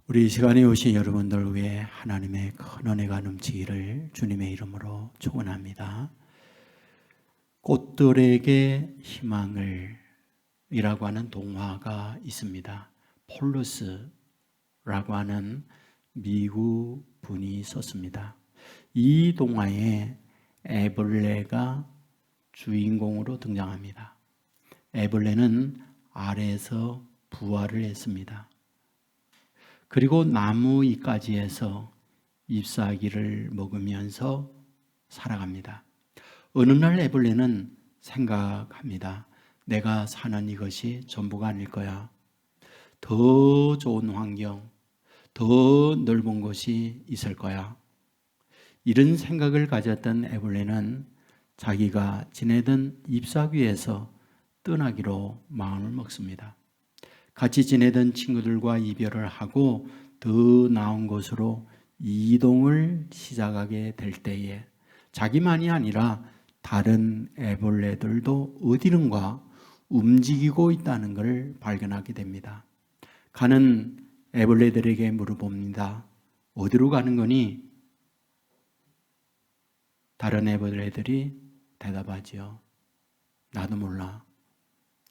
우리 이 시간에 오신 여러분들 위해 하나님의 큰 은혜가 넘치기를 주님의 이름으로 축원합니다. 꽃들에게 희망을 이라고 하는 동화가 있습니다. 폴루스라고 하는 미국 분이 썼습니다. 이 동화에 애벌레가 주인공으로 등장합니다. 애벌레는 알에서 부화를 했습니다. 그리고 나무 잎가지에서 잎사귀를 먹으면서 살아갑니다. 어느 날 애벌레는 생각합니다. 내가 사는 이것이 전부가 아닐 거야. 더 좋은 환경, 더 넓은 곳이 있을 거야. 이런 생각을 가졌던 애벌레는 자기가 지내던 잎사귀에서 떠나기로 마음을 먹습니다. 같이 지내던 친구들과 이별을 하고 더 나은 곳으로 이동을 시작하게 될 때에 자기만이 아니라 다른 애벌레들도 어디론가 움직이고 있다는 것을 발견하게 됩니다. 가는 애벌레들에게 물어봅니다. 어디로 가는 거니? 다른 애벌레들이 대답하죠. 나도 몰라.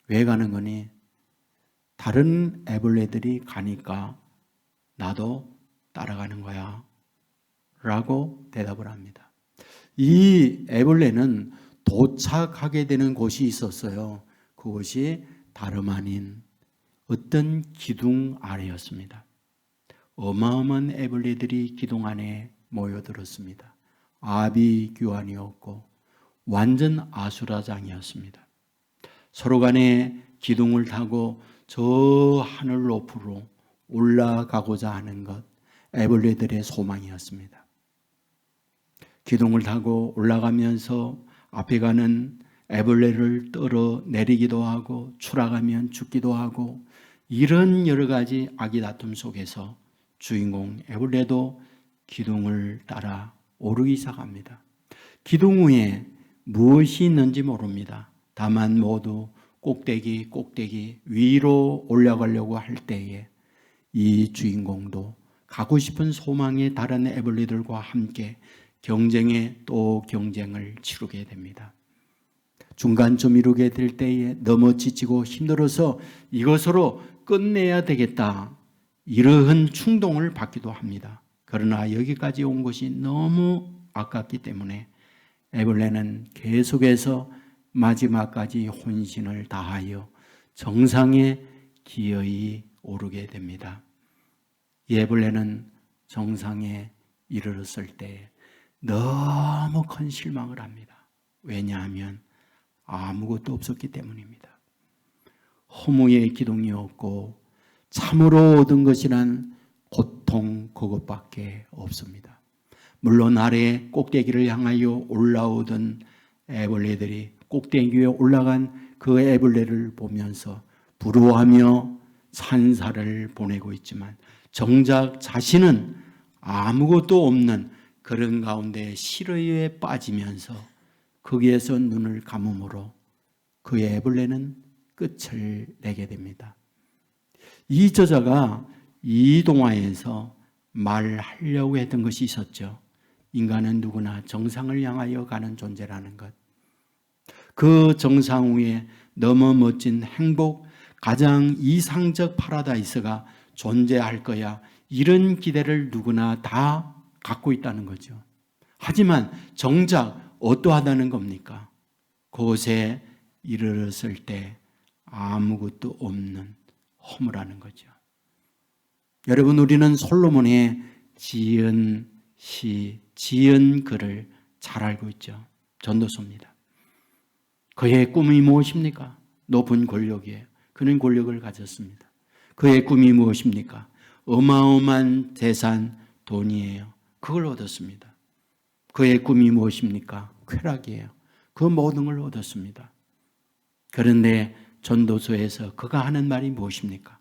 왜 가는 거니? 다른 애벌레들이 가니까 나도 따라가는 거야 라고 대답을 합니다. 이 애벌레는 도착하게 되는 곳이 있었어요. 그곳이 다름 아닌 어떤 기둥 아래였습니다. 어마어마한 애벌레들이 기둥 안에 모여들었습니다. 아비규환이었고 완전 아수라장이었습니다. 서로 간에 기둥을 타고 저 하늘 높이로 올라가고자 하는 것, 애벌레들의 소망이었습니다. 기둥을 타고 올라가면서 앞에 가는 애벌레를 떨어내리기도 하고 추락하면 죽기도 하고 이런 여러 가지 아기다툼 속에서 주인공 애벌레도 기둥을 따라 오르기 시작합니다. 기둥 위에 무엇이 있는지 모릅니다. 다만 모두 꼭대기 위로 올라가려고 할 때에 이 주인공도 가고 싶은 소망의 다른 애벌레들과 함께 경쟁에 또 경쟁을 치르게 됩니다. 중간쯤 이루게 될 때에 너무 지치고 힘들어서 이것으로 끝내야 되겠다. 이러한 충동을 받기도 합니다. 그러나 여기까지 온 것이 너무 아깝기 때문에 애벌레는 계속해서 마지막까지 혼신을 다하여 정상에 기어이 오르게 됩니다. 이 애벌레는 정상에 이르렀을 때 너무 큰 실망을 합니다. 왜냐하면 아무것도 없었기 때문입니다. 허무의 기둥이었고 참으로 얻은 것이란 고통 그것밖에 없습니다. 물론 아래 꼭대기를 향하여 올라오던 애벌레들이 꼭대기 위에 올라간 그 애벌레를 보면서 부러워하며 찬사를 보내고 있지만 정작 자신은 아무것도 없는 그런 가운데 시러에 빠지면서 거기에서 눈을 감음으로 그 애벌레는 끝을 내게 됩니다. 이 저자가 이 동화에서 말하려고 했던 것이 있었죠. 인간은 누구나 정상을 향하여 가는 존재라는 것. 그 정상 위에 너무 멋진 행복, 가장 이상적 파라다이스가 존재할 거야. 이런 기대를 누구나 다 갖고 있다는 거죠. 하지만 정작 어떠하다는 겁니까? 그곳에 이르렀을 때 아무것도 없는 허무라는 거죠. 여러분, 우리는 솔로몬의 지은 시, 지은 글을 잘 알고 있죠. 전도서입니다. 그의 꿈이 무엇입니까? 높은 권력이에요. 그는 권력을 가졌습니다. 그의 꿈이 무엇입니까? 어마어마한 재산, 돈이에요. 그걸 얻었습니다. 그의 꿈이 무엇입니까? 쾌락이에요. 그 모든 걸 얻었습니다. 그런데 전도서에서 그가 하는 말이 무엇입니까?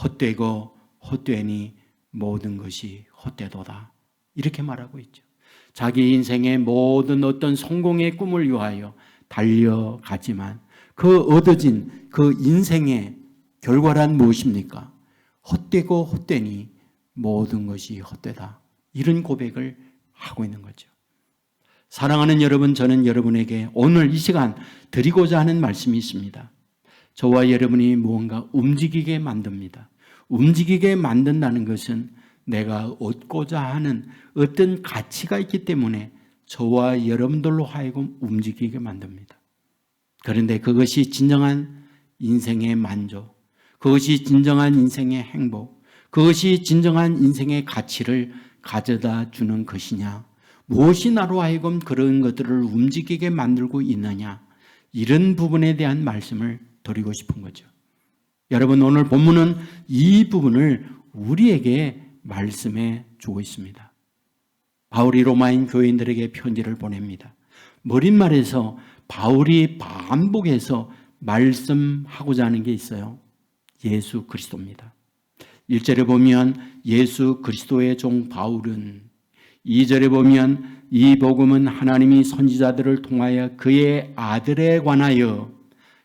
헛되고 헛되니 모든 것이 헛되도다. 이렇게 말하고 있죠. 자기 인생의 모든 어떤 성공의 꿈을 위하여 달려가지만 그 얻어진 그 인생의 결과란 무엇입니까? 헛되고 헛되니 모든 것이 헛되다. 이런 고백을 하고 있는 거죠. 사랑하는 여러분, 저는 여러분에게 오늘 이 시간 드리고자 하는 말씀이 있습니다. 저와 여러분이 무언가 움직이게 만듭니다. 움직이게 만든다는 것은 내가 얻고자 하는 어떤 가치가 있기 때문에 저와 여러분들로 하여금 움직이게 만듭니다. 그런데 그것이 진정한 인생의 만족, 그것이 진정한 인생의 행복, 그것이 진정한 인생의 가치를 가져다 주는 것이냐, 무엇이 나로 하여금 그런 것들을 움직이게 만들고 있느냐, 이런 부분에 대한 말씀을 드리고 싶은 거죠. 여러분, 오늘 본문은 이 부분을 우리에게 말씀해 주고 있습니다. 바울이 로마인 교인들에게 편지를 보냅니다. 머릿말에서 바울이 반복해서 말씀하고자 하는 게 있어요. 예수 그리스도입니다. 1절에 보면 예수 그리스도의 종 바울은, 2절에 보면 이 복음은 하나님이 선지자들을 통하여 그의 아들에 관하여,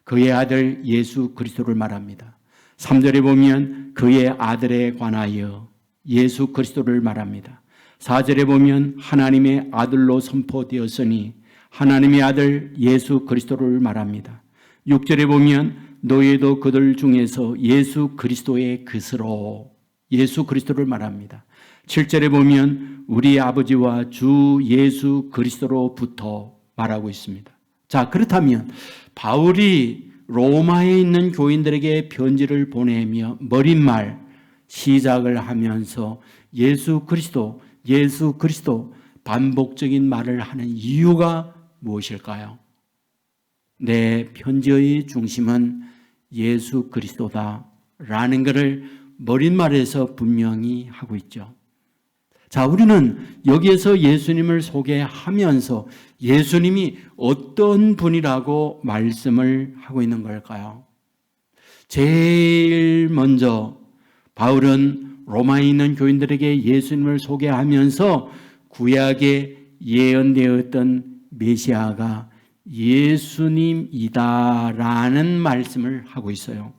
그의 아들 예수 그리스도를 말합니다. 3절에 보면 그의 아들에 관하여 예수 그리스도를 말합니다. 4절에 보면 하나님의 아들로 선포되었으니 하나님의 아들 예수 그리스도를 말합니다. 6절에 보면 너희도 그들 중에서 예수 그리스도의 그스로 예수 그리스도를 말합니다. 7절에 보면 우리 아버지와 주 예수 그리스도로부터 말하고 있습니다. 자, 그렇다면 바울이 로마에 있는 교인들에게 편지를 보내며 머릿말 시작을 하면서 예수 그리스도 반복적인 말을 하는 이유가 무엇일까요? 내 편지의 중심은 예수 그리스도다라는 것을 머릿말에서 분명히 하고 있죠. 자, 우리는 여기에서 예수님을 소개하면서 예수님이 어떤 분이라고 말씀을 하고 있는 걸까요? 제일 먼저 바울은 로마에 있는 교인들에게 예수님을 소개하면서 구약에 예언되었던 메시아가 예수님이다라는 말씀을 하고 있어요.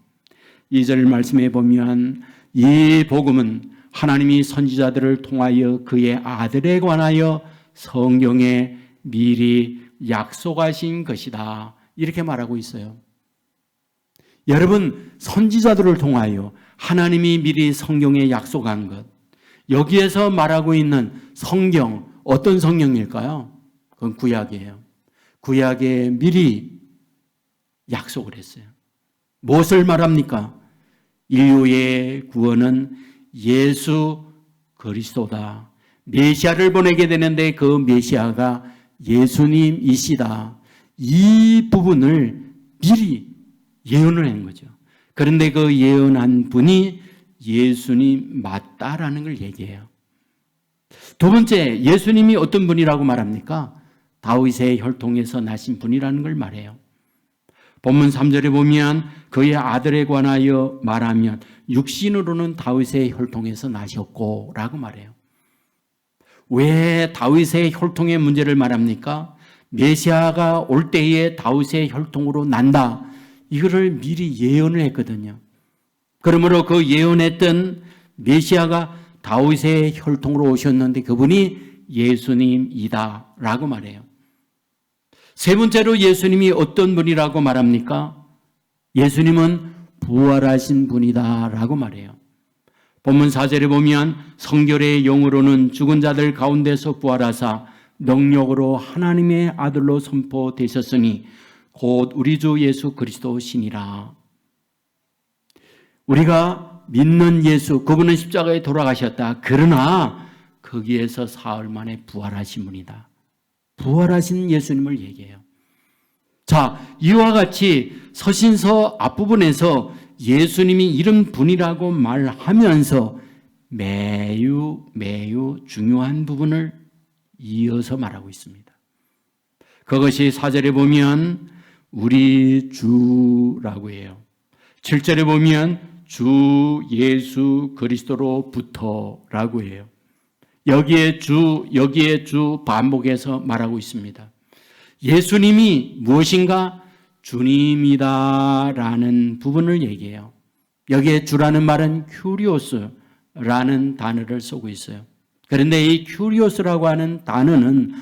2절 말씀에 보면 이 복음은 하나님이 선지자들을 통하여 그의 아들에 관하여 성경에 미리 약속하신 것이다, 이렇게 말하고 있어요. 여러분, 선지자들을 통하여 하나님이 미리 성경에 약속한 것, 여기에서 말하고 있는 성경, 어떤 성경일까요? 그건 구약이에요. 구약에 미리 약속을 했어요. 무엇을 말합니까? 인류의 구원은 예수 그리스도다. 메시아를 보내게 되는데 그 메시아가 예수님이시다. 이 부분을 미리 예언을 한 거죠. 그런데 그 예언한 분이 예수님 맞다라는 걸 얘기해요. 두 번째, 예수님이 어떤 분이라고 말합니까? 다윗의 혈통에서 나신 분이라는 걸 말해요. 본문 3절에 보면 그의 아들에 관하여 말하면 육신으로는 다윗의 혈통에서 나셨고 라고 말해요. 왜 다윗의 혈통의 문제를 말합니까? 메시아가 올 때에 다윗의 혈통으로 난다, 이거를 미리 예언을 했거든요. 그러므로 그 예언했던 메시아가 다윗의 혈통으로 오셨는데 그분이 예수님이다 라고 말해요. 세 번째로 예수님이 어떤 분이라고 말합니까? 예수님은 부활하신 분이다 라고 말해요. 본문 4절에 보면 성결의 영으로는 죽은 자들 가운데서 부활하사 능력으로 하나님의 아들로 선포되셨으니 곧 우리 주 예수 그리스도시니라. 우리가 믿는 예수, 그분은 십자가에 돌아가셨다. 그러나 거기에서 사흘 만에 부활하신 분이다. 부활하신 예수님을 얘기해요. 자, 이와 같이 서신서 앞부분에서 예수님이 이런 분이라고 말하면서 매우 중요한 부분을 이어서 말하고 있습니다. 그것이 4절에 보면 우리 주라고 해요. 7절에 보면 주 예수 그리스도로부터라고 해요. 여기에 주 반복해서 말하고 있습니다. 예수님이 무엇인가? 주님이다라는 부분을 얘기해요. 여기에 주라는 말은 큐리오스, 라는 단어를 쓰고 있어요. 그런데 이 큐리오스라고 하는 단어는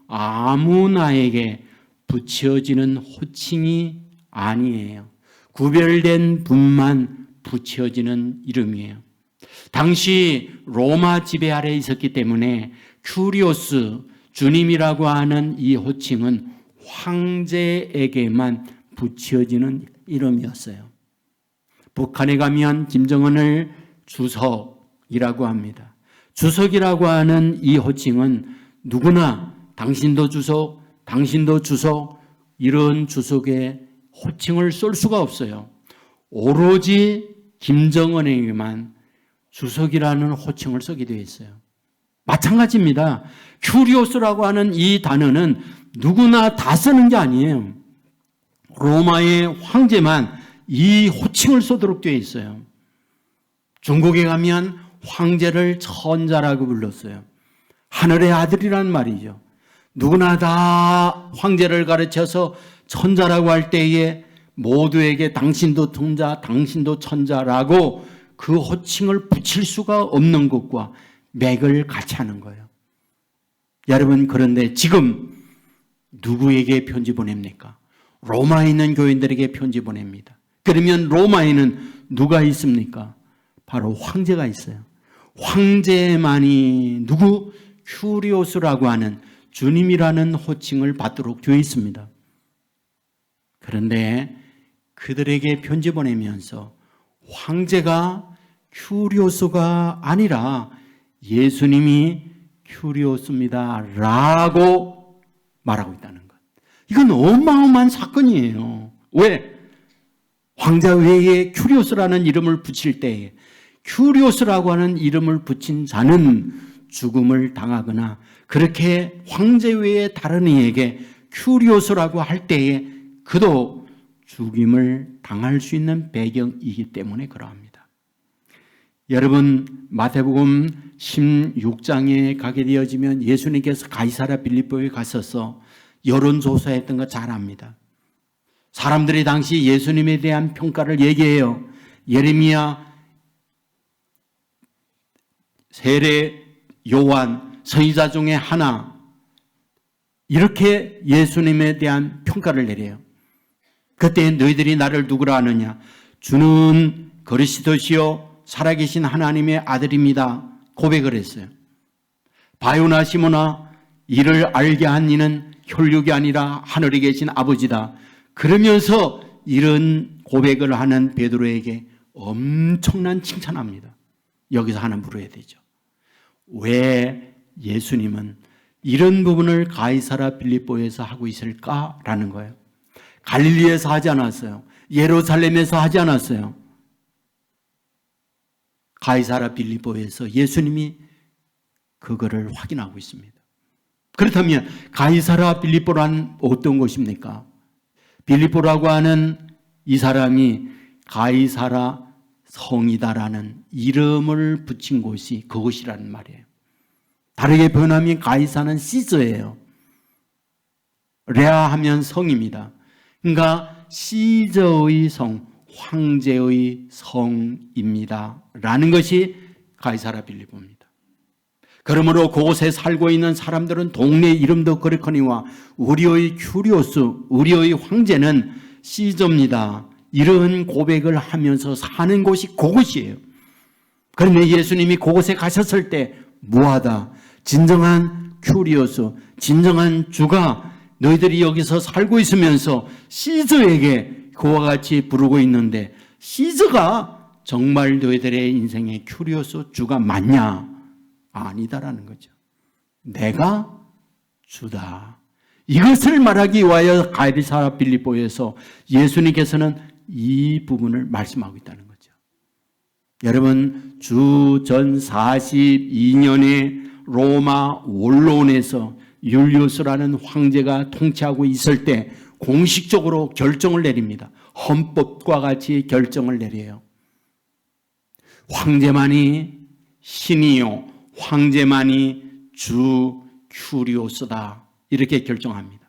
아무나에게 붙여지는 호칭이 아니에요. 구별된 분만 붙여지는 이름이에요. 당시 로마 지배 아래에 있었기 때문에 큐리오스, 주님이라고 하는 이 호칭은 황제에게만 붙여지는 이름이었어요. 북한에 가면 김정은을 주석이라고 합니다. 주석이라고 하는 이 호칭은 누구나 당신도 주석, 당신도 주석, 이런 주석의 호칭을 쓸 수가 없어요. 오로지 김정은에게만 주석이라는 호칭을 쓰게 되어 있어요. 마찬가지입니다. 큐리오스라고 하는 이 단어는 누구나 다 쓰는 게 아니에요. 로마의 황제만 이 호칭을 쓰도록 되어 있어요. 중국에 가면 황제를 천자라고 불렀어요. 하늘의 아들이란 말이죠. 누구나 다 황제를 가르쳐서 천자라고 할 때에 모두에게 당신도 천자, 당신도 천자라고 그 호칭을 붙일 수가 없는 것과 맥을 같이 하는 거예요. 여러분, 그런데 지금 누구에게 편지 보냅니까? 로마에 있는 교인들에게 편지 보냅니다. 그러면 로마에는 누가 있습니까? 바로 황제가 있어요. 황제만이 누구? 큐리오스라고 하는 주님이라는 호칭을 받도록 되어 있습니다. 그런데 그들에게 편지 보내면서 황제가 큐리오스가 아니라 예수님이 큐리오스입니다 라고 말하고 있다는 것. 이건 어마어마한 사건이에요. 왜? 황제 외에 큐리오스라는 이름을 붙일 때에 큐리오스라고 하는 이름을 붙인 자는 죽음을 당하거나 그렇게 황제 외에 다른 이에게 큐리오스라고 할 때에 그도 죽임을 당할 수 있는 배경이기 때문에 그러합니다. 여러분, 마태복음 16장에 가게 되어지면 예수님께서 가이사랴 빌립보에 가셔서 여론조사했던 거 잘 압니다. 사람들이 당시 예수님에 대한 평가를 얘기해요. 예레미야, 세례, 요한, 선지자 중에 하나, 이렇게 예수님에 대한 평가를 내려요. 그때 너희들이 나를 누구라 하느냐? 주는 그리스도시요 살아계신 하나님의 아들입니다. 고백을 했어요. 바요나 시모나, 이를 알게 한 이는 혈육이 아니라 하늘에 계신 아버지다. 그러면서 이런 고백을 하는 베드로에게 엄청난 칭찬합니다. 여기서 하나 물어야 되죠. 왜 예수님은 이런 부분을 가이사랴 빌립보에서 하고 있을까라는 거예요. 갈릴리에서 하지 않았어요. 예루살렘에서 하지 않았어요. 가이사랴 빌립보에서 예수님이 그거를 확인하고 있습니다. 그렇다면 가이사랴 빌립보란 어떤 곳입니까? 빌립보라고 하는 이 사람이 가이사랴 성이다라는 이름을 붙인 곳이 그곳이라는 말이에요. 다르게 표현하면 가이사는 시저예요. 레아 하면 성입니다. 그러니까 시저의 성, 황제의 성입니다 라는 것이 가이사랴 빌립보입니다. 그러므로 그곳에 살고 있는 사람들은 동네 이름도 그렇거니와 우리의 큐리오스, 우리의 황제는 시저입니다. 이런 고백을 하면서 사는 곳이 그곳이에요. 그런데 예수님이 그곳에 가셨을 때 무하다. 진정한 큐리오스, 진정한 주가 너희들이 여기서 살고 있으면서 시저에게 그와 같이 부르고 있는데 시저가 정말 너희들의 인생의 큐리오스 주가 맞냐? 아니다라는 거죠. 내가 주다. 이것을 말하기 위하여 가이사랴 빌립보에서 예수님께서는 이 부분을 말씀하고 있다는 거죠. 여러분, 주전 42년에 로마 원로원에서 율리우스라는 황제가 통치하고 있을 때 공식적으로 결정을 내립니다. 헌법과 같이 결정을 내려요. 황제만이 신이요, 황제만이 주 큐리오스다. 이렇게 결정합니다.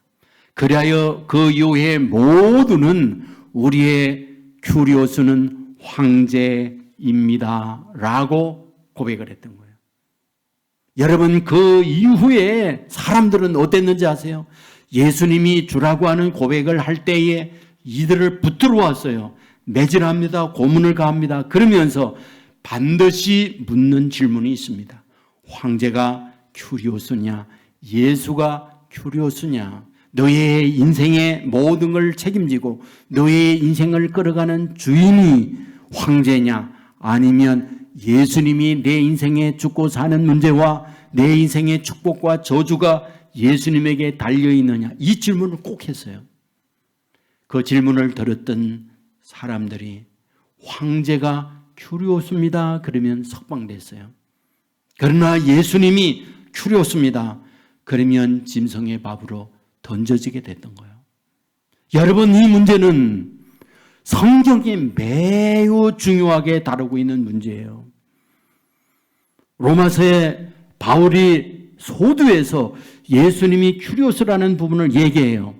그리하여 그 이후에 모두는 우리의 큐리오스는 황제입니다 라고 고백을 했던 거예요. 여러분, 그 이후에 사람들은 어땠는지 아세요? 예수님이 주라고 하는 고백을 할 때에 이들을 붙들어 왔어요. 매질합니다. 고문을 가합니다. 그러면서 반드시 묻는 질문이 있습니다. 황제가 큐리오스냐? 예수가 큐리오스냐? 너의 인생의 모든 걸 책임지고 너의 인생을 끌어가는 주인이 황제냐? 아니면 예수님이 내 인생에 죽고 사는 문제와 내 인생의 축복과 저주가 예수님에게 달려있느냐? 이 질문을 꼭 했어요. 그 질문을 들었던 사람들이 황제가 큐리오스입니다. 그러면 석방됐어요. 그러나 예수님이 큐리오스입니다. 그러면 짐승의 밥으로 던져지게 됐던 거예요. 여러분, 이 문제는 성경이 매우 중요하게 다루고 있는 문제예요. 로마서에 바울이 소두에서 예수님이 큐리오스라는 부분을 얘기해요.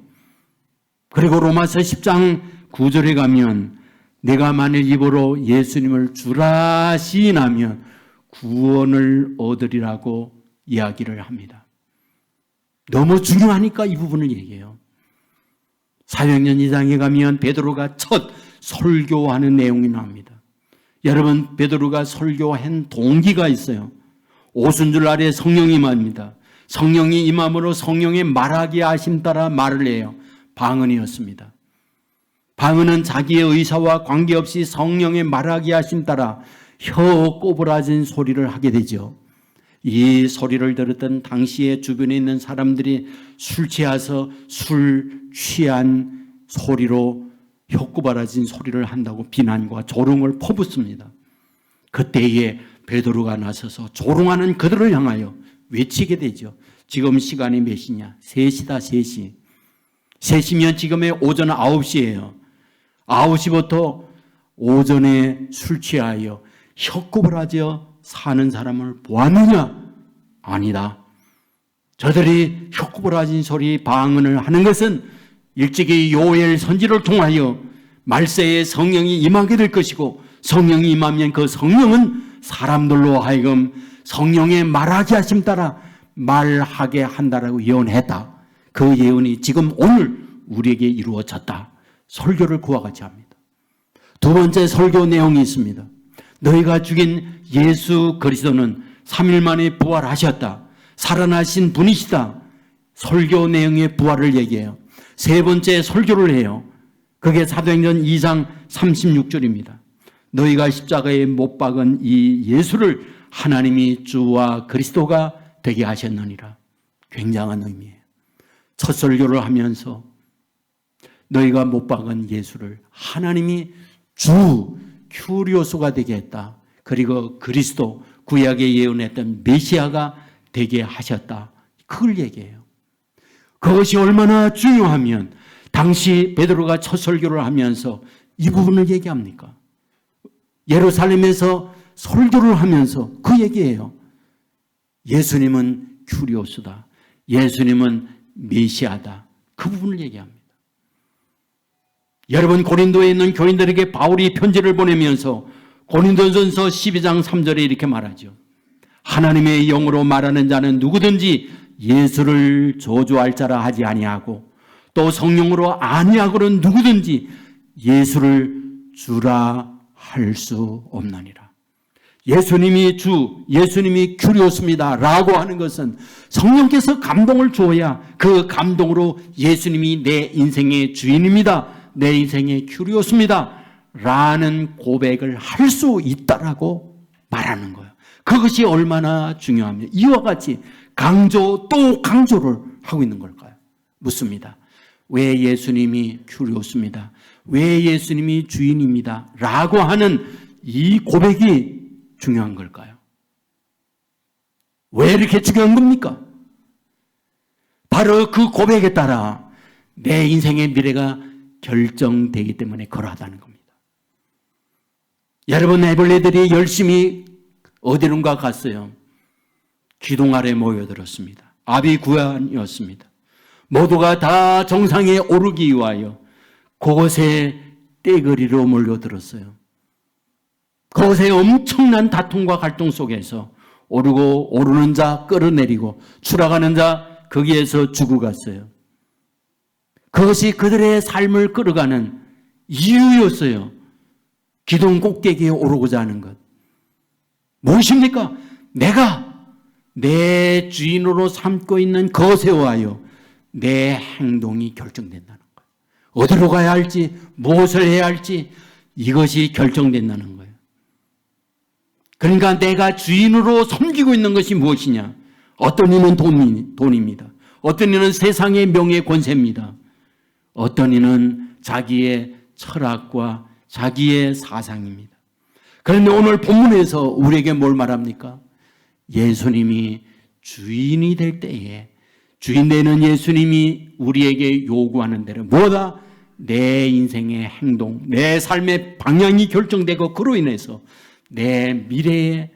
그리고 로마서 10장 9절에 가면 내가 만일 입으로 예수님을 주라 시인하면 구원을 얻으리라고 이야기를 합니다. 너무 중요하니까 이 부분을 얘기해요. 사도행전 2장에 가면 베드로가 첫 설교하는 내용이 나옵니다. 여러분, 베드로가 설교한 동기가 있어요. 오순절 아래 성령이 임합니다. 성령이 임함으로 성령의 말하기 하심 따라 말을 해요. 방언이었습니다. 방언은 자기의 의사와 관계없이 성령의 말하기 하심 따라 혀 꼬부라진 소리를 하게 되죠. 이 소리를 들었던 당시에 주변에 있는 사람들이 술 취해서 술 취한 소리로 혀 꼬부라진 소리를 한다고 비난과 조롱을 퍼붓습니다. 그때에 베드로가 나서서 조롱하는 그들을 향하여 외치게 되죠. 지금 시간이 몇 시냐? 3시다, 3시. 3시면 지금의 오전 9시예요. 9시부터 오전에 술 취하여 혀꼬부라져 사는 사람을 보았느냐? 아니다. 저들이 혀꼬부라진 소리 방언을 하는 것은 일찍이 요엘 선지를 통하여 말세에 성령이 임하게 될 것이고 성령이 임하면 그 성령은 사람들로 하여금 성령의 말하게 하심 따라 말하게 한다라고 예언했다. 그 예언이 지금 오늘 우리에게 이루어졌다. 설교를 그와 같이 합니다. 두 번째 설교 내용이 있습니다. 너희가 죽인 예수 그리스도는 3일 만에 부활하셨다. 살아나신 분이시다. 설교 내용의 부활을 얘기해요. 세 번째 설교를 해요. 그게 사도행전 2장 36절입니다. 너희가 십자가에 못 박은 이 예수를 하나님이 주와 그리스도가 되게 하셨느니라. 굉장한 의미예요. 첫 설교를 하면서 너희가 못 박은 예수를 하나님이 주 큐리오스가 되게 했다. 그리고 그리스도 구약에 예언했던 메시아가 되게 하셨다. 그걸 얘기해요. 그것이 얼마나 중요하면 당시 베드로가 첫 설교를 하면서 이 부분을 얘기합니까? 예루살렘에서 설교를 하면서 그 얘기예요. 예수님은 큐리오스다. 예수님은 메시아다. 그 부분을 얘기합니다. 여러분, 고린도에 있는 교인들에게 바울이 편지를 보내면서 고린도전서 12장 3절에 이렇게 말하죠. 하나님의 영으로 말하는 자는 누구든지 예수를 저주할 자라 하지 아니하고 또 성령으로 아니하고는 누구든지 예수를 주라 할 수 없나니라. 예수님이 주, 예수님이 큐리오스입니다 라고 하는 것은 성령께서 감동을 주어야 그 감동으로 예수님이 내 인생의 주인입니다, 내 인생의 큐리오스입니다 라는 고백을 할 수 있다라고 말하는 거예요. 그것이 얼마나 중요하면 이와 같이 강조 또 강조를 하고 있는 걸까요? 묻습니다. 왜 예수님이 큐리오스입니다, 왜 예수님이 주인입니다 라고 하는 이 고백이 중요한 걸까요? 왜 이렇게 중요한 겁니까? 바로 그 고백에 따라 내 인생의 미래가 결정되기 때문에 그러하다는 겁니다. 여러분, 애벌레들이 열심히 어디론가 갔어요. 기둥 아래 모여들었습니다. 아비구환이었습니다. 모두가 다 정상에 오르기 위하여 그곳에 떼거리로 몰려들었어요. 그것의 엄청난 다툼과 갈등 속에서 오르는 자 끌어내리고 추락하는 자 거기에서 죽어갔어요. 그것이 그들의 삶을 끌어가는 이유였어요. 기둥 꼭대기에 오르고자 하는 것. 무엇입니까? 내가 내 주인으로 삼고 있는 것에 의하여 내 행동이 결정된다는 거예요. 어디로 가야 할지, 무엇을 해야 할지 이것이 결정된다는 거예요. 그러니까 내가 주인으로 섬기고 있는 것이 무엇이냐? 어떤 이는 돈입니다. 어떤 이는 세상의 명예 권세입니다. 어떤 이는 자기의 철학과 자기의 사상입니다. 그런데 오늘 본문에서 우리에게 뭘 말합니까? 예수님이 주인이 될 때에 주인 되는 예수님이 우리에게 요구하는 대로 뭐다? 내 인생의 행동, 내 삶의 방향이 결정되고 그로 인해서 내 미래의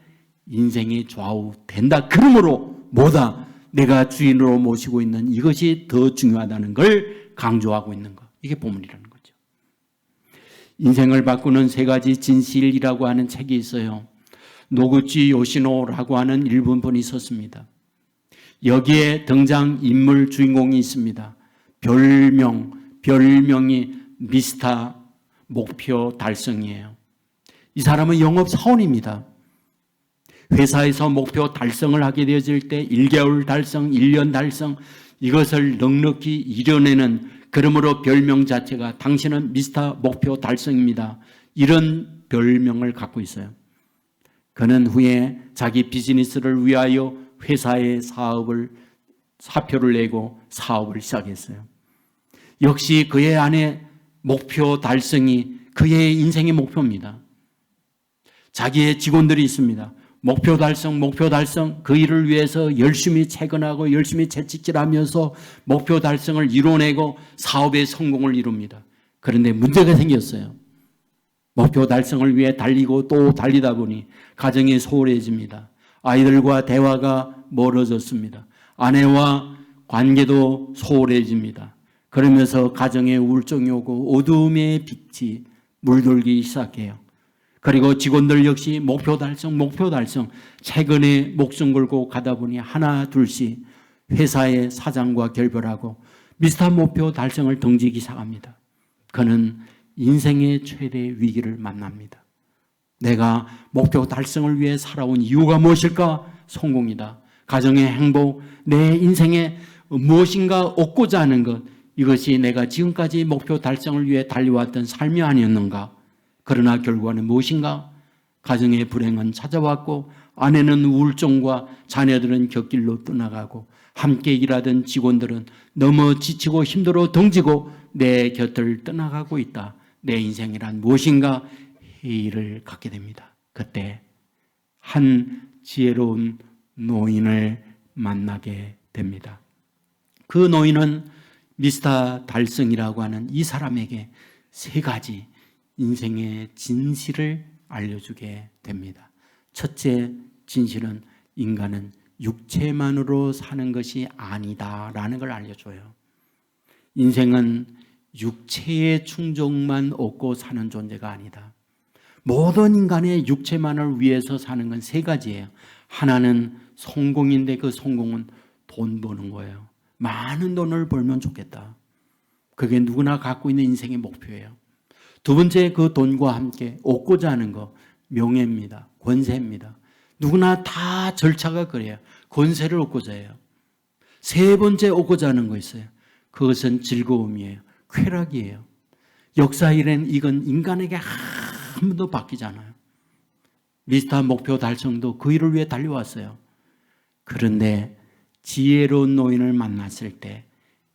인생이 좌우된다. 그러므로 뭐다? 내가 주인으로 모시고 있는 이것이 더 중요하다는 걸 강조하고 있는 것. 이게 본문이라는 거죠. 인생을 바꾸는 세 가지 진실이라고 하는 책이 있어요. 노구치 요시노라고 하는 일본 분이 썼습니다. 여기에 등장 인물 주인공이 있습니다. 별명이 미스터 목표 달성이에요. 이 사람은 영업사원입니다. 회사에서 목표 달성을 하게 되어질 때 1개월 달성, 1년 달성 이것을 넉넉히 이뤄내는 그러므로 별명 자체가 당신은 미스터 목표 달성입니다. 이런 별명을 갖고 있어요. 그는 후에 자기 비즈니스를 위하여 회사의 사표를 내고 사업을 시작했어요. 역시 그의 안에 목표 달성이 그의 인생의 목표입니다. 자기의 직원들이 있습니다. 목표 달성 그 일을 위해서 열심히 퇴근하고 열심히 채찍질하면서 목표 달성을 이뤄내고 사업의 성공을 이룹니다. 그런데 문제가 생겼어요. 목표 달성을 위해 달리고 또 달리다 보니 가정이 소홀해집니다. 아이들과 대화가 멀어졌습니다. 아내와 관계도 소홀해집니다. 그러면서 가정에 우울증이 오고 어두움의 빛이 물들기 시작해요. 그리고 직원들 역시 목표 달성 최근에 목숨 걸고 가다 보니 하나 둘씩 회사의 사장과 결별하고 미스터 목표 달성을 등지기 시작합니다. 그는 인생의 최대 위기를 만납니다. 내가 목표 달성을 위해 살아온 이유가 무엇일까? 성공이다. 가정의 행복, 내 인생에 무엇인가 얻고자 하는 것, 이것이 내가 지금까지 목표 달성을 위해 달려왔던 삶이 아니었는가? 그러나 결과는 무엇인가? 가정의 불행은 찾아왔고 아내는 우울증과 자녀들은 곁길로 떠나가고 함께 일하던 직원들은 너무 지치고 힘들어 등지고 내 곁을 떠나가고 있다. 내 인생이란 무엇인가? 회의를 갖게 됩니다. 그때 한 지혜로운 노인을 만나게 됩니다. 그 노인은 미스터 달성이라고 하는 이 사람에게 세 가지 인생의 진실을 알려주게 됩니다. 첫째 진실은 인간은 육체만으로 사는 것이 아니다라는 걸 알려줘요. 인생은 육체의 충족만 얻고 사는 존재가 아니다. 모든 인간의 육체만을 위해서 사는 건 세 가지예요. 하나는 성공인데 그 성공은 돈 버는 거예요. 많은 돈을 벌면 좋겠다. 그게 누구나 갖고 있는 인생의 목표예요. 두 번째, 그 돈과 함께 얻고자 하는 거 명예입니다. 권세입니다. 누구나 다 절차가 그래요. 권세를 얻고자 해요. 세 번째 얻고자 하는 거 있어요. 그것은 즐거움이에요. 쾌락이에요. 역사일엔 이건 인간에게 한 번도 바뀌지 않아요. 미스터 목표 달성도 그 일을 위해 달려왔어요. 그런데 지혜로운 노인을 만났을 때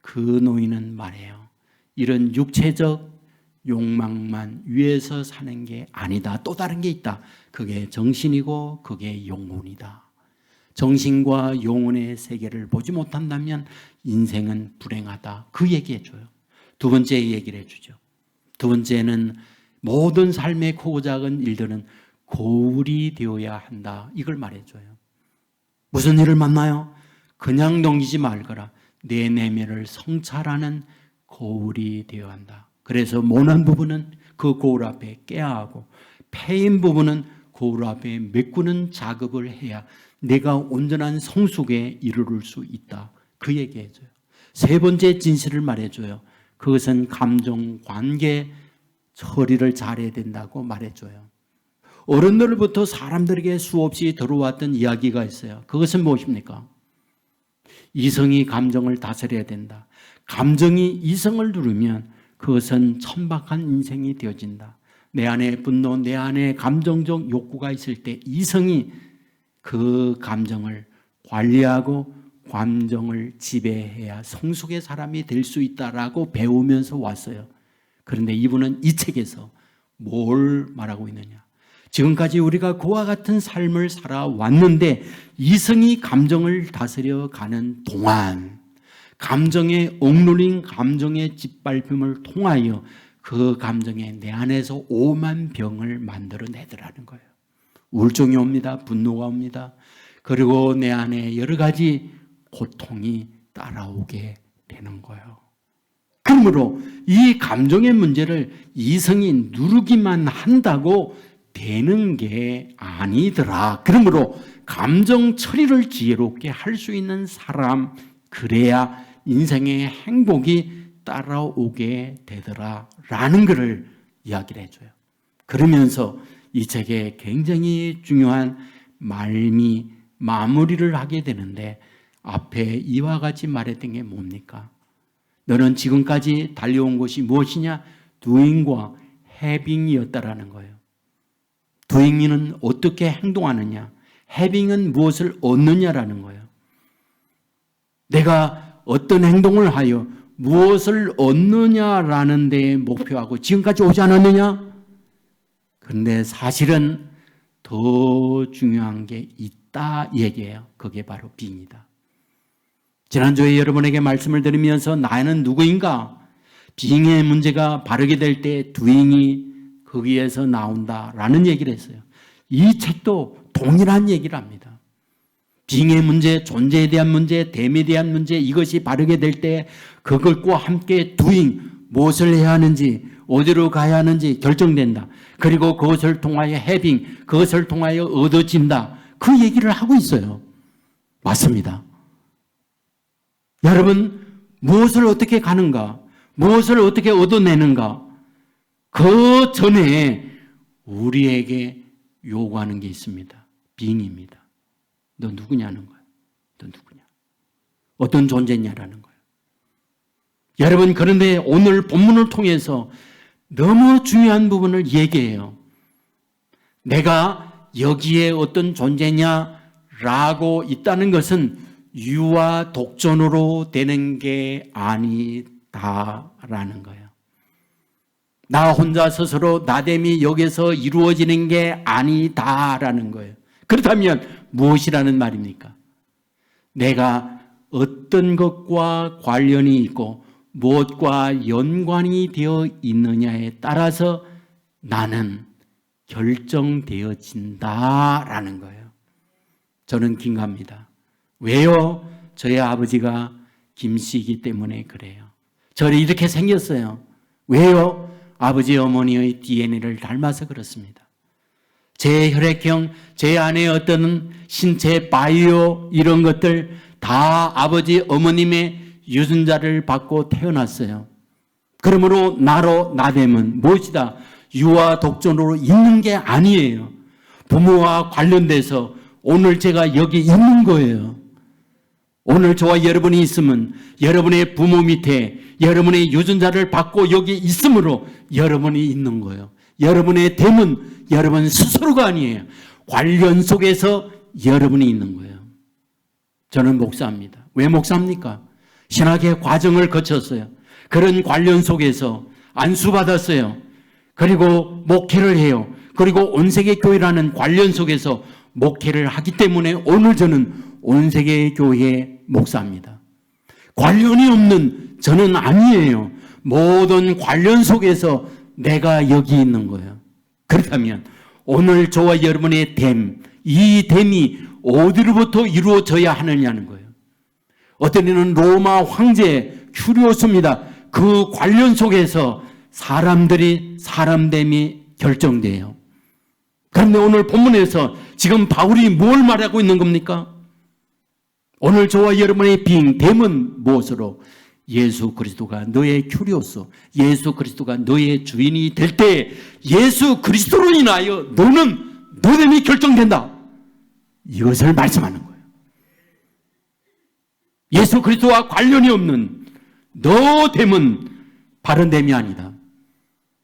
그 노인은 말해요. 이런 육체적 욕망만 위해서 사는 게 아니다. 또 다른 게 있다. 그게 정신이고 그게 영혼이다. 정신과 영혼의 세계를 보지 못한다면 인생은 불행하다. 그 얘기해줘요. 두 번째 얘기를 해주죠. 두 번째는 모든 삶의 크고 작은 일들은 고울이 되어야 한다. 이걸 말해줘요. 무슨 일을 만나요? 그냥 넘기지 말거라. 내 내면을 성찰하는 고울이 되어야 한다. 그래서 모난 부분은 그 고울 앞에 깨야 하고 패인 부분은 거울 앞에 메꾸는 작업을 해야 내가 온전한 성숙에 이르를 수 있다. 그 얘기해줘요. 세 번째 진실을 말해줘요. 그것은 감정, 관계 처리를 잘해야 된다고 말해줘요. 어른들부터 사람들에게 수없이 들어왔던 이야기가 있어요. 그것은 무엇입니까? 이성이 감정을 다스려야 된다. 감정이 이성을 누르면 그것은 천박한 인생이 되어진다. 내 안에 분노, 내 안에 감정적 욕구가 있을 때 이성이 그 감정을 관리하고 감정을 지배해야 성숙의 사람이 될 수 있다라고 배우면서 왔어요. 그런데 이분은 이 책에서 뭘 말하고 있느냐? 지금까지 우리가 그와 같은 삶을 살아왔는데 이성이 감정을 다스려 가는 동안 감정에 억눌린 감정의 짓밟힘을 통하여 그 감정에 내 안에서 오만 병을 만들어내더라는 거예요. 우울증이 옵니다. 분노가 옵니다. 그리고 내 안에 여러 가지 고통이 따라오게 되는 거예요. 그러므로 이 감정의 문제를 이성이 누르기만 한다고 되는 게 아니더라. 그러므로 감정 처리를 지혜롭게 할 수 있는 사람, 그래야 인생의 행복이 따라오게 되더라 라는 것을 이야기를 해줘요. 그러면서 이 책에 굉장히 중요한 말미 마무리를 하게 되는데 앞에 이와 같이 말했던 게 뭡니까? 너는 지금까지 달려온 것이 무엇이냐? doing과 having이었다라는 거예요. doing은 어떻게 행동하느냐? having은 무엇을 얻느냐라는 거예요. 내가 어떤 행동을 하여 무엇을 얻느냐라는 데에 목표하고 지금까지 오지 않았느냐? 그런데 사실은 더 중요한 게 있다 얘기예요. 그게 바로 being이다. 지난주에 여러분에게 말씀을 드리면서 나는 누구인가? being의 문제가 바르게 될 때 doing이 거기에서 나온다라는 얘기를 했어요. 이 책도 동일한 얘기를 합니다. being의 문제, 존재에 대한 문제, 됨에 대한 문제, 이것이 바르게 될 때 그것과 함께 doing, 무엇을 해야 하는지, 어디로 가야 하는지 결정된다. 그리고 그것을 통하여 having, 그것을 통하여 얻어진다. 그 얘기를 하고 있어요. 맞습니다. 여러분, 무엇을 어떻게 가는가? 무엇을 어떻게 얻어내는가? 그 전에 우리에게 요구하는 게 있습니다. being입니다. 너 누구냐는 거예요. 너 누구냐? 어떤 존재냐라는 거예요. 여러분, 그런데 오늘 본문을 통해서 너무 중요한 부분을 얘기해요. 내가 여기에 어떤 존재냐라고 있다는 것은 유아 독존으로 되는 게 아니다라는 거예요. 나 혼자 스스로 나됨이 여기서 이루어지는 게 아니다라는 거예요. 그렇다면 무엇이라는 말입니까? 내가 어떤 것과 관련이 있고 무엇과 연관이 되어 있느냐에 따라서 나는 결정되어진다라는 거예요. 저는 김갑니다. 왜요? 저희 아버지가 김씨이기 때문에 그래요. 저를 이렇게 생겼어요. 왜요? 아버지 어머니의 DNA를 닮아서 그렇습니다. 제 혈액형, 제 안에 어떤 신체 바이오 이런 것들 다 아버지 어머님의 유전자를 받고 태어났어요. 그러므로 나로 나됨은 무엇이다? 유아 독존으로 있는 게 아니에요. 부모와 관련돼서 오늘 제가 여기 있는 거예요. 오늘 저와 여러분이 있으면 여러분의 부모 밑에 여러분의 유전자를 받고 여기 있으므로 여러분이 있는 거예요. 여러분의 됨은 여러분 스스로가 아니에요. 관련 속에서 여러분이 있는 거예요. 저는 목사입니다. 왜 목사입니까? 신학의 과정을 거쳤어요. 그런 관련 속에서 안수받았어요. 그리고 목회를 해요. 그리고 온세계 교회라는 관련 속에서 목회를 하기 때문에 오늘 저는 온세계 교회의 목사입니다. 관련이 없는 저는 아니에요. 모든 관련 속에서 내가 여기 있는 거예요. 그렇다면 오늘 저와 여러분의 됨, 이 됨이 어디로부터 이루어져야 하느냐는 거예요. 어떤 이는 로마 황제 큐리오스입니다. 그 관련 속에서 사람들이 사람됨이 결정돼요. 그런데 오늘 본문에서 지금 바울이 뭘 말하고 있는 겁니까? 오늘 저와 여러분의 빙됨은 무엇으로? 예수 그리스도가 너의 큐리오스, 예수 그리스도가 너의 주인이 될 때 예수 그리스도로 인하여 너는 너됨이 결정된다. 이것을 말씀하는 거예요. 예수 그리스도와 관련이 없는 너됨은 바른됨이 아니다.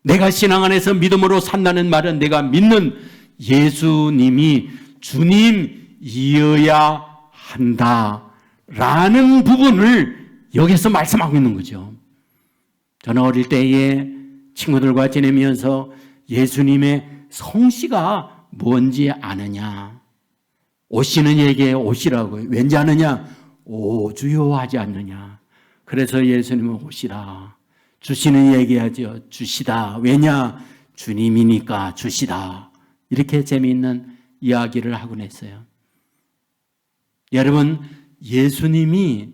내가 신앙 안에서 믿음으로 산다는 말은 내가 믿는 예수님이 주님이어야 한다라는 부분을 여기서 말씀하고 있는 거죠. 저는 어릴 때에 친구들과 지내면서 예수님의 성씨가 뭔지 아느냐? 오시는 얘기에 오시라고. 왠지 아느냐? 오주요 하지 않느냐? 그래서 예수님은 오시라. 주시는 얘기하죠. 주시다. 왜냐? 주님이니까 주시다. 이렇게 재미있는 이야기를 하곤 했어요. 여러분, 예수님이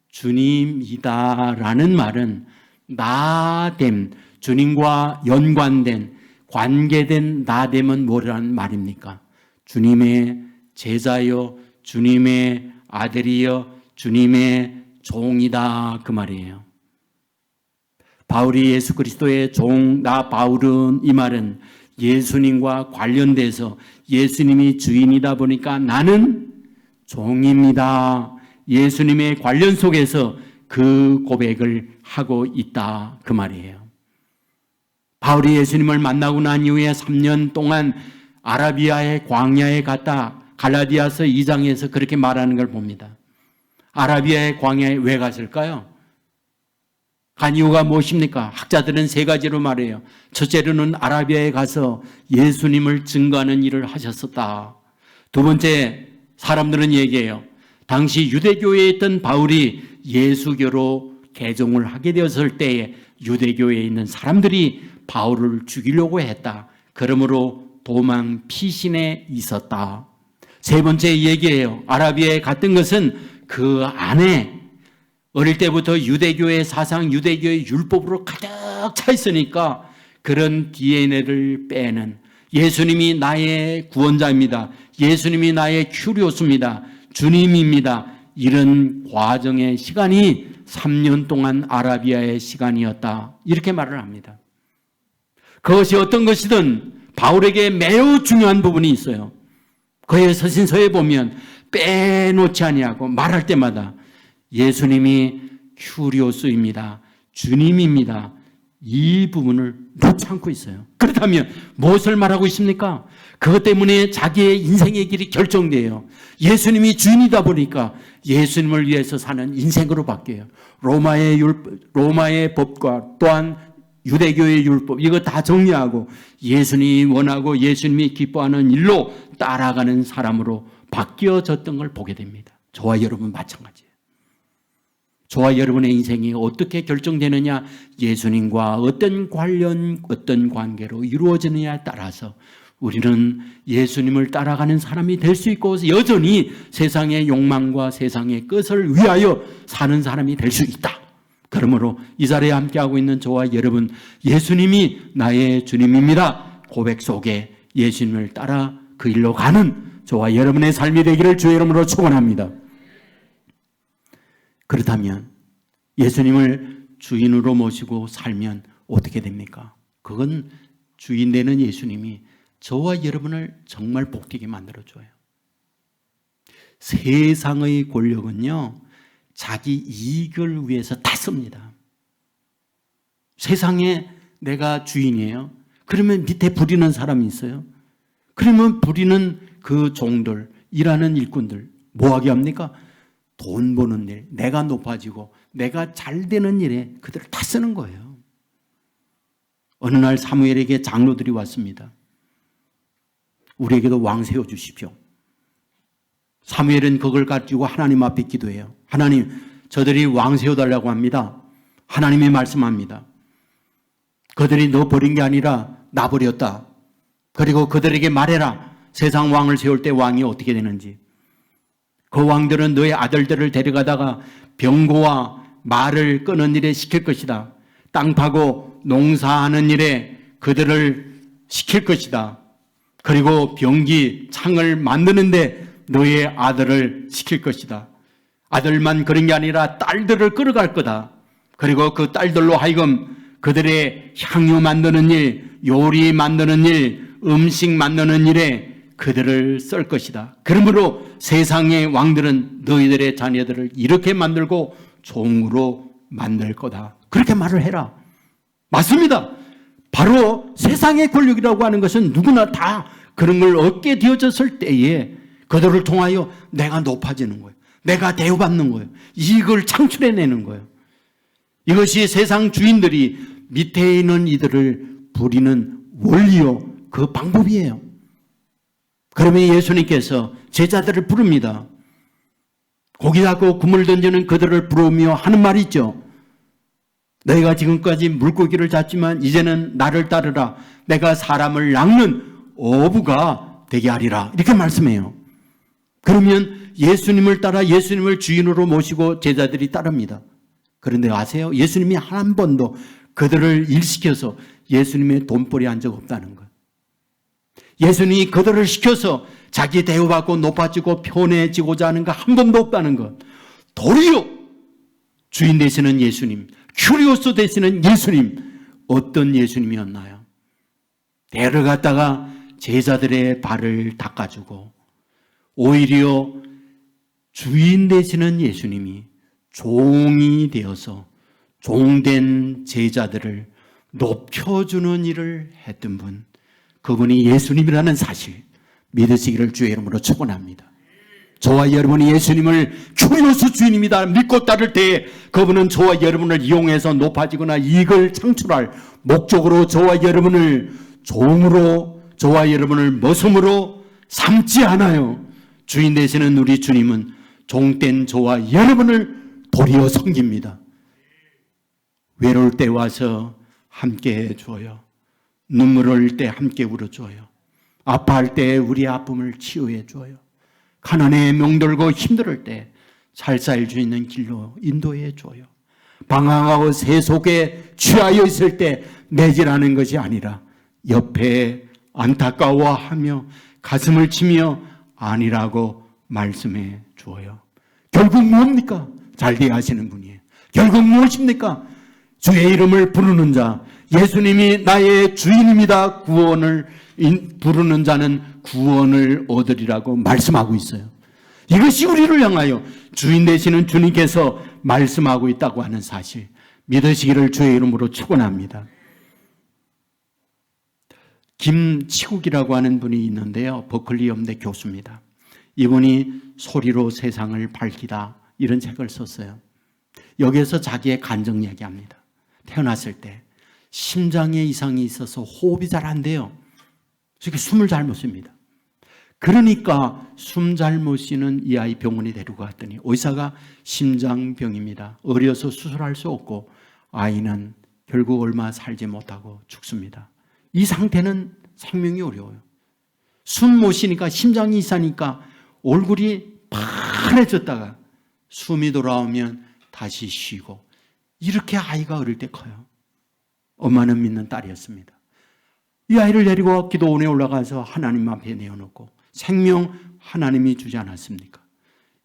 주님이다라는 말은 나됨, 주님과 연관된, 관계된 나됨은 뭐라는 말입니까? 주님의 제자요, 주님의 아들이요, 주님의 종이다, 그 말이에요. 바울이 예수 그리스도의 종, 나 바울은, 이 말은 예수님과 관련돼서 예수님이 주인이다 보니까 나는 종입니다. 예수님의 관련 속에서 그 고백을 하고 있다, 그 말이에요. 바울이 예수님을 만나고 난 이후에 3년 동안 아라비아의 광야에 갔다 갈라디아서 2장에서 그렇게 말하는 걸 봅니다. 아라비아의 광야에 왜 갔을까요? 간 이유가 무엇입니까? 학자들은 3가지로 말해요. 첫째로는 아라비아에 가서 예수님을 증거하는 일을 하셨었다. 두 번째, 사람들은 얘기해요. 당시 유대교에 있던 바울이 예수교로 개종을 하게 되었을 때에 유대교에 있는 사람들이 바울을 죽이려고 했다. 그러므로 도망 피신에 있었다. 세 번째 얘기예요. 아라비아에 갔던 것은 그 안에 어릴 때부터 유대교의 사상, 유대교의 율법으로 가득 차 있으니까 그런 DNA를 빼는, 예수님이 나의 구원자입니다. 예수님이 나의 큐리오스입니다. 주님입니다. 이런 과정의 시간이 3년 동안 아라비아의 시간이었다. 이렇게 말을 합니다. 그것이 어떤 것이든 바울에게 매우 중요한 부분이 있어요. 그의 서신서에 보면 빼놓지 아니하고 말할 때마다 예수님이 큐리오스입니다. 주님입니다. 이 부분을 놓지 않고 있어요. 그렇다면 무엇을 말하고 있습니까? 그것 때문에 자기의 인생의 길이 결정돼요. 예수님이 주인이다 보니까 예수님을 위해서 사는 인생으로 바뀌어요. 로마의 법과 또한 유대교의 율법, 이거 다 정리하고 예수님이 원하고 예수님이 기뻐하는 일로 따라가는 사람으로 바뀌어졌던 걸 보게 됩니다. 저와 여러분 마찬가지예요. 저와 여러분의 인생이 어떻게 결정되느냐, 예수님과 어떤 관련, 어떤 관계로 이루어지느냐에 따라서 우리는 예수님을 따라가는 사람이 될 수 있고 여전히 세상의 욕망과 세상의 것을 위하여 사는 사람이 될 수 있다. 그러므로 이 자리에 함께하고 있는 저와 여러분, 예수님이 나의 주님입니다 고백 속에 예수님을 따라 그 일로 가는 저와 여러분의 삶이 되기를 주의 이름으로 축원합니다. 그렇다면 예수님을 주인으로 모시고 살면 어떻게 됩니까? 그건 주인 되는 예수님이 저와 여러분을 정말 복되게 만들어줘요. 세상의 권력은요, 자기 이익을 위해서 다 씁니다. 세상에 내가 주인이에요. 그러면 밑에 부리는 사람이 있어요. 그러면 부리는 그 종들, 일하는 일꾼들 뭐하게 합니까? 돈 버는 일, 내가 높아지고 내가 잘 되는 일에 그들을 다 쓰는 거예요. 어느 날 사무엘에게 장로들이 왔습니다. 우리에게도 왕 세워주십시오. 사무엘은 그걸 가지고 하나님 앞에 기도해요. 하나님, 저들이 왕 세워달라고 합니다. 하나님이 말씀합니다. 그들이 너 버린 게 아니라 나 버렸다. 그리고 그들에게 말해라. 세상 왕을 세울 때 왕이 어떻게 되는지. 그 왕들은 너의 아들들을 데려가다가 병고와 말을 끄는 일에 시킬 것이다. 땅 파고 농사하는 일에 그들을 시킬 것이다. 그리고 병기, 창을 만드는데 너의 아들을 시킬 것이다. 아들만 그런 게 아니라 딸들을 끌어갈 거다. 그리고 그 딸들로 하여금 그들의 향유 만드는 일, 요리 만드는 일, 음식 만드는 일에 그들을 쓸 것이다. 그러므로 세상의 왕들은 너희들의 자녀들을 이렇게 만들고 종으로 만들 거다. 그렇게 말을 해라. 맞습니다. 바로 세상의 권력이라고 하는 것은 누구나 다 그런 걸 얻게 되어졌을 때에 그들을 통하여 내가 높아지는 거예요. 내가 대우받는 거예요. 이익을 창출해내는 거예요. 이것이 세상 주인들이 밑에 있는 이들을 부리는 원리요, 그 방법이에요. 그러면 예수님께서 제자들을 부릅니다. 고기 잡고 그물 던지는 그들을 부르며 하는 말이 있죠. 너희가 지금까지 물고기를 잡지만 이제는 나를 따르라. 내가 사람을 낚는 어부가 되게 하리라. 이렇게 말씀해요. 그러면 예수님을 따라 예수님을 주인으로 모시고 제자들이 따릅니다. 그런데 아세요? 예수님이 한 번도 그들을 일시켜서 예수님의 돈벌이 한 적 없다는 것. 예수님이 그들을 시켜서 자기 대우받고 높아지고 편해지고자 하는 거 한 번도 없다는 것. 도리어 주인 되시는 예수님, 큐리오스 되시는 예수님, 어떤 예수님이었나요? 데려갔다가 제자들의 발을 닦아주고 오히려 주인 되시는 예수님이 종이 되어서 종된 제자들을 높여주는 일을 했던 분, 그분이 예수님이라는 사실 믿으시기를 주의 이름으로 축원합니다. 저와 여러분이 예수님을 큐리오스 주인입니다 믿고 따를 때에 그분은 저와 여러분을 이용해서 높아지거나 이익을 창출할 목적으로 저와 여러분을 종으로, 저와 여러분을 머슴으로 삼지 않아요. 주인 되시는 우리 주님은 종된 저와 여러분을 도리어 섬깁니다. 외로울 때 와서 함께 해줘요. 눈물 흘릴 때 함께 울어줘요. 아파할 때 우리 아픔을 치유해줘요. 가난에 명들고 힘들 때 잘 살 수 있는 길로 인도해줘요. 방황하고 세속에 취하여 있을 때 매질하는 것이 아니라 옆에 안타까워하며 가슴을 치며 아니라고 말씀해 주어요. 결국 뭡니까? 잘되게 하시는 분이에요. 결국 무엇입니까? 주의 이름을 부르는 자, 예수님이 나의 주인입니다. 구원을 부르는 자는 구원을 얻으리라고 말씀하고 있어요. 이것이 우리를 향하여 주인 되시는 주님께서 말씀하고 있다고 하는 사실, 믿으시기를 주의 이름으로 축원합니다. 김치국이라고 하는 분이 있는데요. 버클리 음대 교수입니다. 이분이 소리로 세상을 밝히다 이런 책을 썼어요. 여기에서 자기의 간증 이야기합니다. 태어났을 때 심장에 이상이 있어서 호흡이 잘 안 돼요. 그래서 숨을 잘 못 쉽니다. 그러니까 숨 잘 못 쉬는 이 아이 병원에 데리고 갔더니 의사가 심장병입니다. 어려서 수술할 수 없고 아이는 결국 얼마 살지 못하고 죽습니다. 이 상태는 생명이 어려워요. 숨 못 쉬니까 심장이 이상하니까 얼굴이 파래졌다가 숨이 돌아오면 다시 쉬고, 이렇게 아이가 어릴 때 커요. 엄마는 믿는 딸이었습니다. 이 아이를 데리고 기도원에 올라가서 하나님 앞에 내어놓고 생명 하나님이 주지 않았습니까?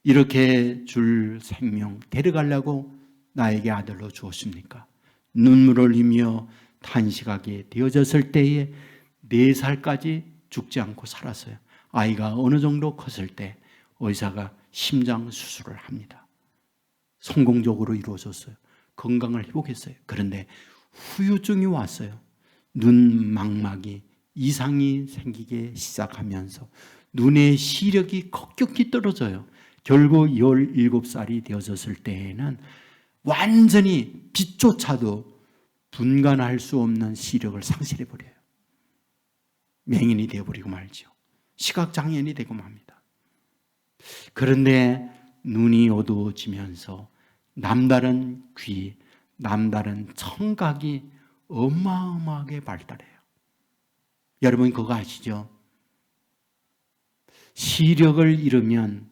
이렇게 줄 생명 데려가려고 나에게 아들로 주었습니까? 눈물을 흘리며 탄식하게 되어졌을 때에 4살까지 죽지 않고 살았어요. 아이가 어느 정도 컸을 때 의사가 심장 수술을 합니다. 성공적으로 이루어졌어요. 건강을 회복했어요. 그런데 후유증이 왔어요. 눈 망막이 이상이 생기기 시작하면서 눈의 시력이 급격히 떨어져요. 결국 17살이 되어졌을 때에는 완전히 빛조차도 분간할 수 없는 시력을 상실해버려요. 맹인이 되어버리고 말죠. 시각장애인이 되고 맙니다. 그런데 눈이 어두워지면서 남다른 귀, 남다른 청각이 어마어마하게 발달해요. 여러분 그거 아시죠? 시력을 잃으면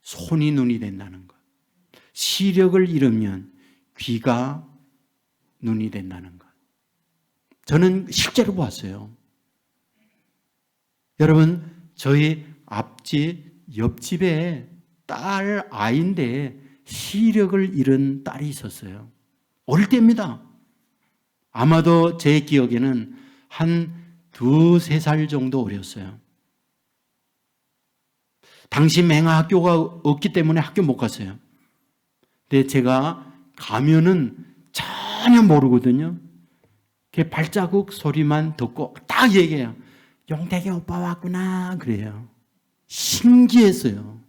손이 눈이 된다는 것. 시력을 잃으면 귀가 눈이 된다는 것. 저는 실제로 보았어요. 여러분, 저희 앞집, 옆집에 딸 아이인데 시력을 잃은 딸이 있었어요. 어릴 때입니다. 아마도 제 기억에는 한 2-3살 정도 어렸어요. 당시 맹학교가 없기 때문에 학교 못 갔어요. 근데 제가 가면은 전혀 모르거든요. 그 발자국 소리만 듣고 딱 얘기해요. 용택이 오빠 왔구나 그래요. 신기했어요.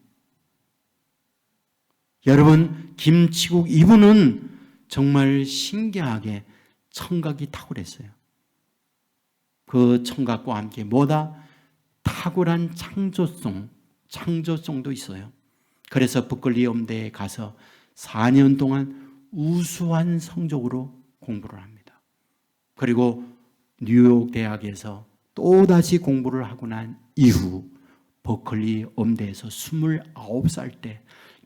여러분, 김치국 이분은 정말 신기하게 청각이 탁월했어요. 그 청각과 함께 뭐다? 탁월한 창조성도 있어요. 그래서 버클리 음대에 가서 4년 동안 우수한 성적으로 공부를 합니다. 그리고 뉴욕 대학에서 또다시 공부를 하고 난 이후 버클리 음대에서 29살 때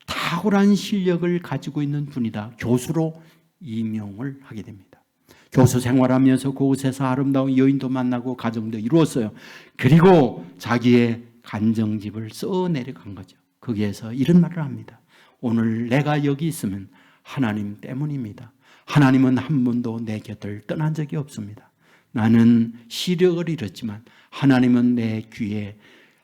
탁월한 실력을 가지고 있는 분이다. 교수로 임용을 하게 됩니다. 교수 생활하면서 그곳에서 아름다운 여인도 만나고 가정도 이루었어요. 그리고 자기의 간정집을 써 내려간 거죠. 거기에서 이런 말을 합니다. 오늘 내가 여기 있으면 하나님 때문입니다. 하나님은 한 번도 내 곁을 떠난 적이 없습니다. 나는 시력을 잃었지만 하나님은 내 귀에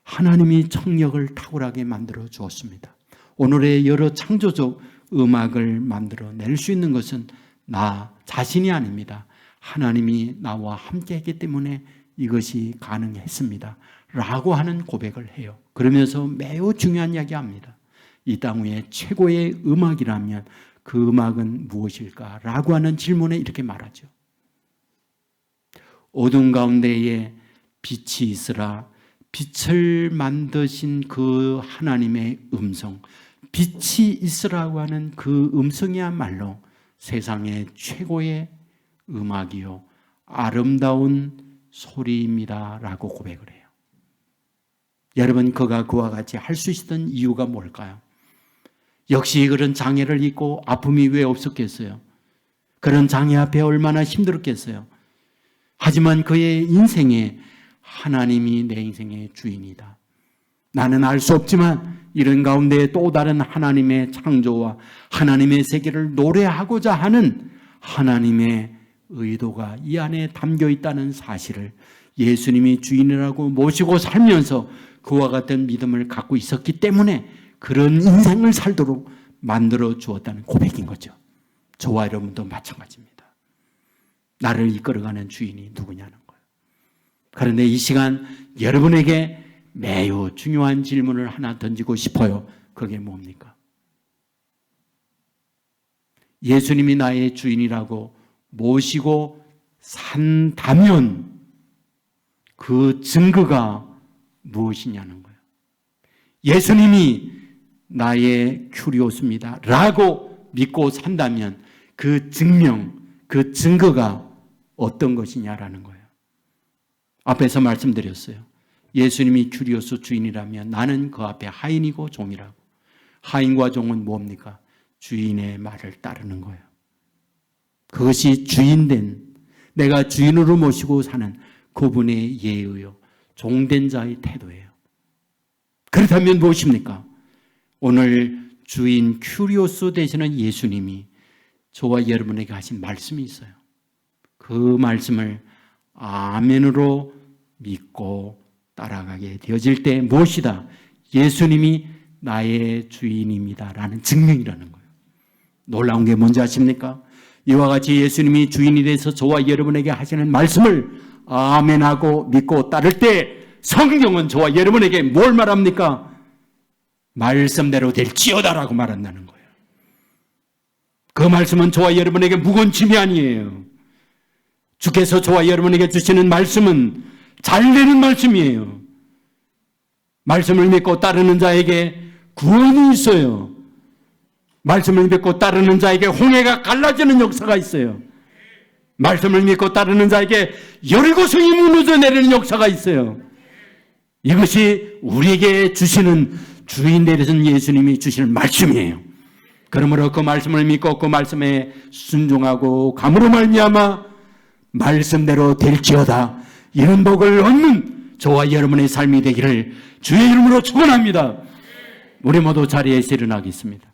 하나님이 청력을 탁월하게 만들어 주었습니다. 오늘의 여러 창조적 음악을 만들어 낼 수 있는 것은 나 자신이 아닙니다. 하나님이 나와 함께 했기 때문에 이것이 가능했습니다. 라고 하는 고백을 해요. 그러면서 매우 중요한 이야기 합니다. 이 땅 위에 최고의 음악이라면 그 음악은 무엇일까? 라고 하는 질문에 이렇게 말하죠. 어둠 가운데에 빛이 있으라. 빛을 만드신 그 하나님의 음성, 빛이 있으라고 하는 그 음성이야말로 세상의 최고의 음악이요 아름다운 소리입니다 라고 고백을 해요. 여러분, 그가 그와 같이 할 수 있었던 이유가 뭘까요? 역시 그런 장애를 입고 아픔이 왜 없었겠어요? 그런 장애 앞에 얼마나 힘들었겠어요? 하지만 그의 인생에 하나님이 내 인생의 주인이다. 나는 알 수 없지만 이런 가운데 또 다른 하나님의 창조와 하나님의 세계를 노래하고자 하는 하나님의 의도가 이 안에 담겨 있다는 사실을 예수님이 주인이라고 모시고 살면서 그와 같은 믿음을 갖고 있었기 때문에 그런 인생을 살도록 만들어 주었다는 고백인 거죠. 저와 여러분도 마찬가지입니다. 나를 이끌어가는 주인이 누구냐는 거예요. 그런데 이 시간 여러분에게 매우 중요한 질문을 하나 던지고 싶어요. 그게 뭡니까? 예수님이 나의 주인이라고 모시고 산다면 그 증거가 무엇이냐는 거예요. 예수님이 나의 큐리오스입니다 라고 믿고 산다면 그 증명, 그 증거가 어떤 것이냐라는 거예요. 앞에서 말씀드렸어요. 예수님이 큐리오스 주인이라면 나는 그 앞에 하인이고 종이라고. 하인과 종은 뭡니까? 주인의 말을 따르는 거예요. 그것이 주인된, 내가 주인으로 모시고 사는 그분의 예의요 종된 자의 태도예요. 그렇다면 무엇입니까? 오늘 주인 큐리오스 되시는 예수님이 저와 여러분에게 하신 말씀이 있어요. 그 말씀을 아멘으로 믿고 따라가게 되어질 때 무엇이다? 예수님이 나의 주인입니다 라는 증명이라는 거예요. 놀라운 게 뭔지 아십니까? 이와 같이 예수님이 주인이 돼서 저와 여러분에게 하시는 말씀을 아멘하고 믿고 따를 때 성경은 저와 여러분에게 뭘 말합니까? 말씀대로 될지어다라고 말한다는 거예요. 그 말씀은 저와 여러분에게 무거운 짐이 아니에요. 주께서 저와 여러분에게 주시는 말씀은 잘 되는 말씀이에요. 말씀을 믿고 따르는 자에게 구원이 있어요. 말씀을 믿고 따르는 자에게 홍해가 갈라지는 역사가 있어요. 말씀을 믿고 따르는 자에게 여리고성이 무너져 내리는 역사가 있어요. 이것이 우리에게 주시는 주인 되신 예수님이 주시는 말씀이에요. 그러므로 그 말씀을 믿고 그 말씀에 순종하고 감으로 말미암아 말씀대로 될지어다 이런 복을 얻는 저와 여러분의 삶이 되기를 주의 이름으로 축원합니다. 우리 모두 자리에서 일어나겠습니다.